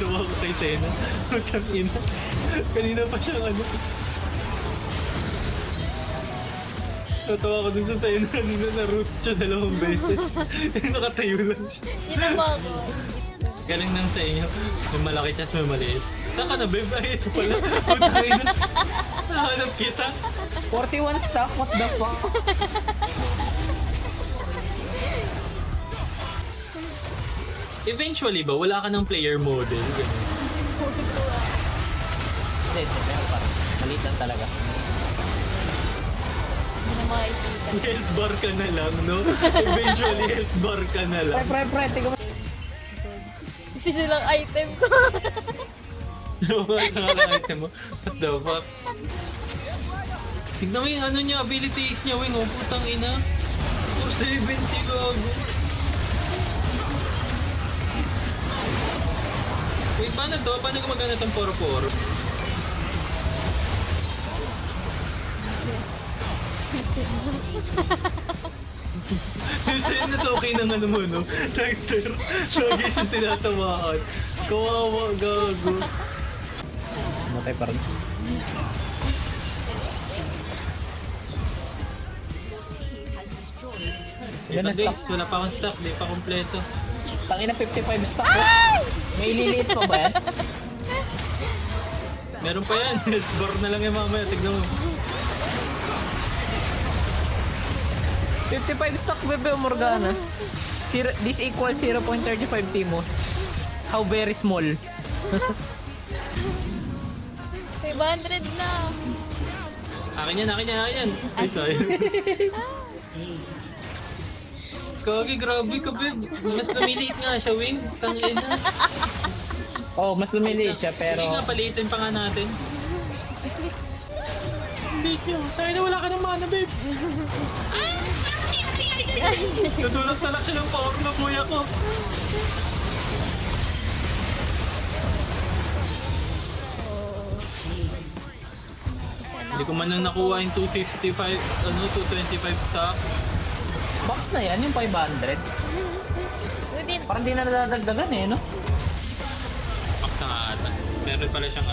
Natuwa ko kay Sena. Magkang ina. Kanina pa siyang ano. Natawa ko dun sa Sena kanina na root siya 2 beses. Nakatayo lang siya. Ginawa ko. Galing nang sa inyo. May malaki chas, may maliit. Saan ka na, babe? Ay, ito pala. Putang ina. Nahanap kita. 41 stock, what the fuck? Eventually ba, wala ka ng player model? Ganun. Hindi, meron pa rin. Maliit lang talaga. Hindi na makikita. Health bar ka na lang, no? Eventually, health bar ka na lang. Pre, tingnan mo. Kasi silang item ko. Wala ka item mo. What the fuck? Tignan mo yung ano niya, abilities niya, wing. Oh, putang ina. 470 gago. Wait, paano to? Paano gumagana itong poro-poro? Yung Senas okay ng ano mo, no? Dexter, lagi siyang tinatamaan. Kawawa, gago. Matay pa rin. Ito Yan na guys, stock. wala pa akong stock, di pa kompleto. Tangina 55 stock. May liliit pa ba yan? Meron pa yan, health bar na lang yung mamaya, tignan mo. 55 stock, Bebe Morgana. This equals 0.35 Timo. How very small. 500 na. Akin yan, akin yan, akin yan. Ay, tayo. Kagi, grabe ka, babe. Mas namiliit nga siya, wing. Tangina. Oh, mas lumiliit siya pero... Sige nga, palitin pa nga natin. Liit niya. Tayo na wala ka ng mana, babe. Natulog talak siya ng power na kuya ko. Hindi ko man lang nakuha yung 255, 225 stock. Box na yan, yung 500. Within, Parang di na nadadagdagan eh, no? Paksa nga ata. Meron pala siyang